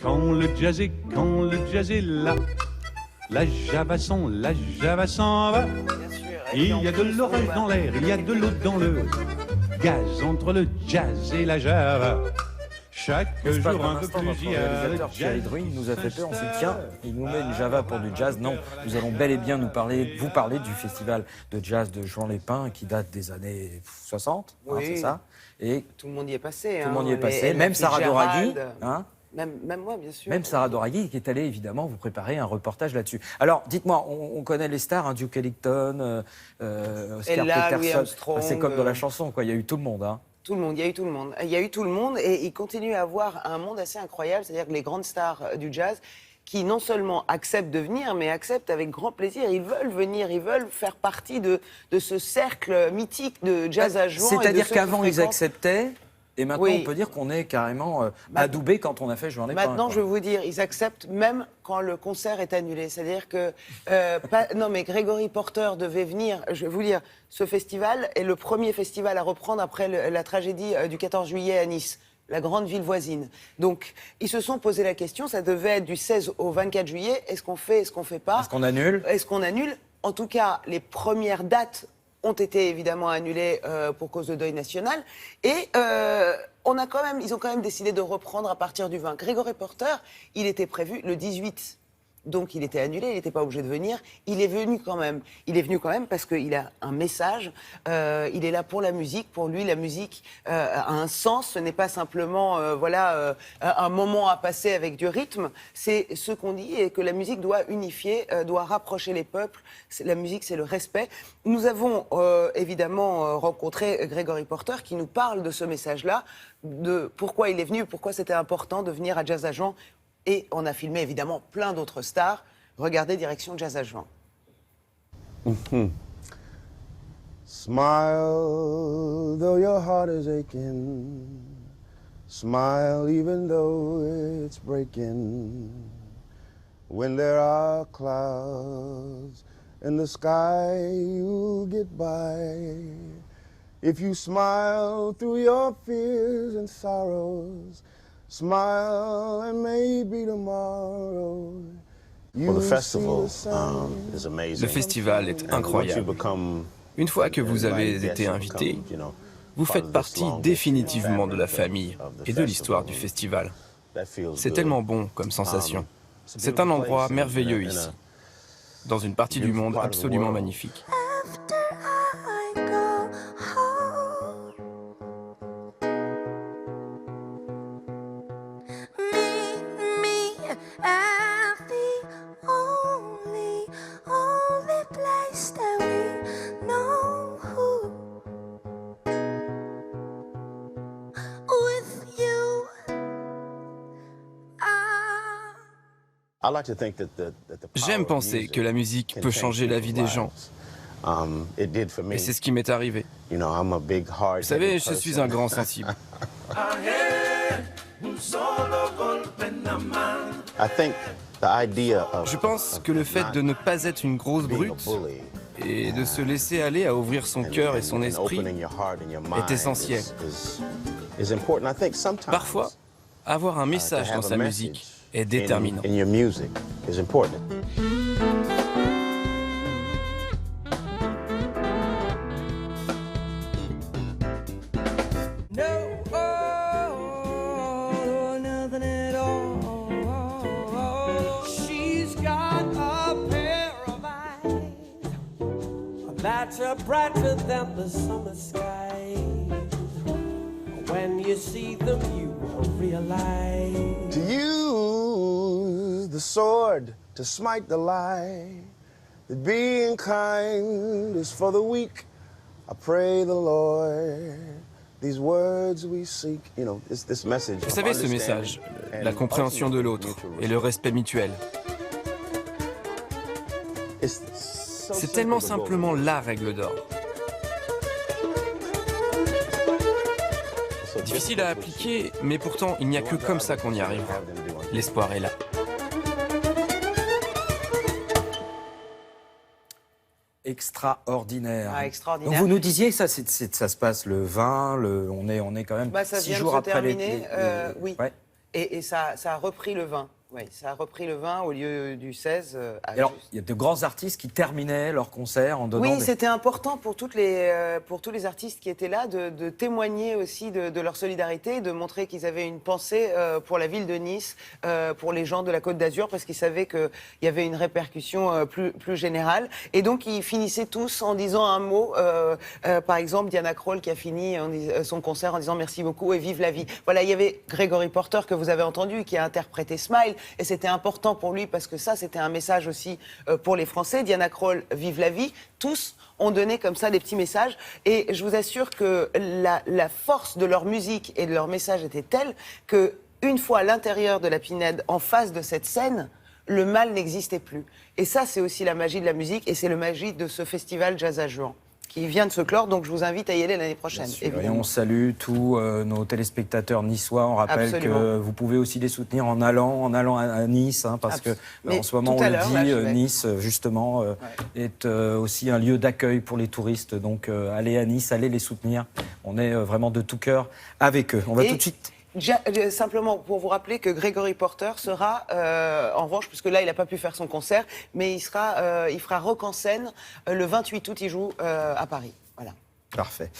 Quand le jazz est là, la java s'en va. Il y a de l'orage dans l'air, il y a de l'eau dans le gaz entre le jazz et la java. Chaque jour un peu plus, il y a le réalisateur Thierry Druin nous a fait peur, on s'est dit tiens, il nous met une Java pour du jazz. Non, nous allons bel et bien vous parler du festival de jazz de Juan Lépin qui date des années 60, Oui. c'est ça. Et Tout le monde y est passé. tout le monde y est passé, même Sarah Doraghi. Même moi, bien sûr. Même Sarah Doraghi qui est allée évidemment vous préparer un reportage là-dessus. Alors, dites-moi, on connaît les stars, hein, Duke Ellington, Oscar Ella, Louis Peterson. Armstrong, C'est comme dans la chanson, quoi. Il y a eu tout le monde. Hein. Tout le monde, il y a eu tout le monde. Il y a eu tout le monde et il continue à avoir un monde assez incroyable, c'est-à-dire que les grandes stars du jazz qui non seulement acceptent de venir, mais acceptent avec grand plaisir. Ils veulent venir, ils veulent faire partie de ce cercle mythique de jazz à Juan. C'est-à-dire qu'avant, ils acceptaient. Et maintenant, Oui. on peut dire qu'on est carrément adoubé quand on a fait Juan Lépin. Maintenant, je vais vous dire, ils acceptent même quand le concert est annulé. C'est-à-dire que... non, mais Gregory Porter devait venir. Je vais vous dire, ce festival est le premier festival à reprendre après la tragédie du 14 juillet à Nice, la grande ville voisine. Donc, ils se sont posé la question, ça devait être du 16 au 24 juillet. Est-ce qu'on fait, est-ce qu'on fait pas? Est-ce qu'on annule? Est-ce qu'on annule? En tout cas, les premières dates ont été évidemment annulées pour cause de deuil national. Et ils ont quand même décidé de reprendre à partir du 20. Gregory Porter, il était prévu le 18. Donc il était annulé, il n'était pas obligé de venir. Il est venu quand même. Il est venu quand même parce qu'il a un message. Il est là pour la musique. Pour lui, la musique a un sens. Ce n'est pas simplement un moment à passer avec du rythme. C'est ce qu'on dit et que la musique doit unifier, doit rapprocher les peuples. La musique, c'est le respect. Nous avons évidemment rencontré Gregory Porter qui nous parle de ce message-là, de pourquoi il est venu, pourquoi c'était important de venir à Jazz à Juan. Et on a filmé évidemment plein d'autres stars. Regardez direction Jazz à Juan. Smile though your heart is aching. Smile even though it's breaking. When there are clouds in the sky, you'll get by. If you smile through your fears and sorrows, smile and maybe tomorrow. Well, the festival is amazing. Le festival est incroyable. Une fois que vous avez été invité, vous faites partie définitivement de la famille et de l'histoire du festival. C'est tellement bon comme sensation. C'est un endroit merveilleux ici, dans une partie du monde absolument magnifique. J'aime penser que la musique peut changer la vie des gens. Et c'est ce qui m'est arrivé. Vous savez, je suis un grand sensible. Je pense que le fait de ne pas être une grosse brute et de se laisser aller à ouvrir son cœur et son esprit est essentiel. Parfois, avoir un message dans sa musique est déterminant. Brighter than the summer sky. When you see them, you will realize. To use the sword to smite the lie, that being kind is for the weak. I pray the Lord, these words we seek. You know, this message. Vous savez, ce message, la compréhension de l'autre et le respect mutuel. C'est tellement simplement la règle d'or. Difficile à appliquer, mais pourtant, il n'y a que comme ça qu'on y arrivera. L'espoir est là. Extraordinaire. Ah, extraordinaire. Donc vous nous disiez, ça se passe le 20, on est quand même Ça 6 vient jours de se après terminer, oui. Ouais. Et ça a repris le 20. Oui, ça a repris le 20 au lieu du 16. Alors, il y a de grands artistes qui terminaient leur concert en donnant Oui, c'était important pour tous les artistes qui étaient là de témoigner aussi de leur solidarité, de montrer qu'ils avaient une pensée pour la ville de Nice, pour les gens de la Côte d'Azur, parce qu'ils savaient qu'il y avait une répercussion plus générale. Et donc, ils finissaient tous en disant un mot. Par exemple, Diana Krall qui a fini son concert en disant merci beaucoup et vive la vie. Voilà, il y avait Gregory Porter que vous avez entendu, qui a interprété Smile. Et c'était important pour lui parce que ça, c'était un message aussi pour les Français. Diana Krall, vive la vie. Tous ont donné comme ça des petits messages. Et je vous assure que la force de leur musique et de leur message était telle que, une fois à l'intérieur de la Pinède, en face de cette scène, le mal n'existait plus. Et ça, c'est aussi la magie de la musique et c'est la magie de ce festival Jazz à Juan, qui vient de se clore, donc je vous invite à y aller l'année prochaine. Et on salue tous nos téléspectateurs niçoit. On rappelle que vous pouvez aussi les soutenir en allant à Nice, hein, parce que en ce moment, on le dit, Nice, justement, est aussi un lieu d'accueil pour les touristes. Donc, allez à Nice, allez les soutenir. On est vraiment de tout cœur avec eux. On va tout de suite... Simplement pour vous rappeler que Gregory Porter sera, en revanche, puisque là il n'a pas pu faire son concert, mais il fera Rock en scène le 28 août, il joue à Paris. Voilà. Parfait.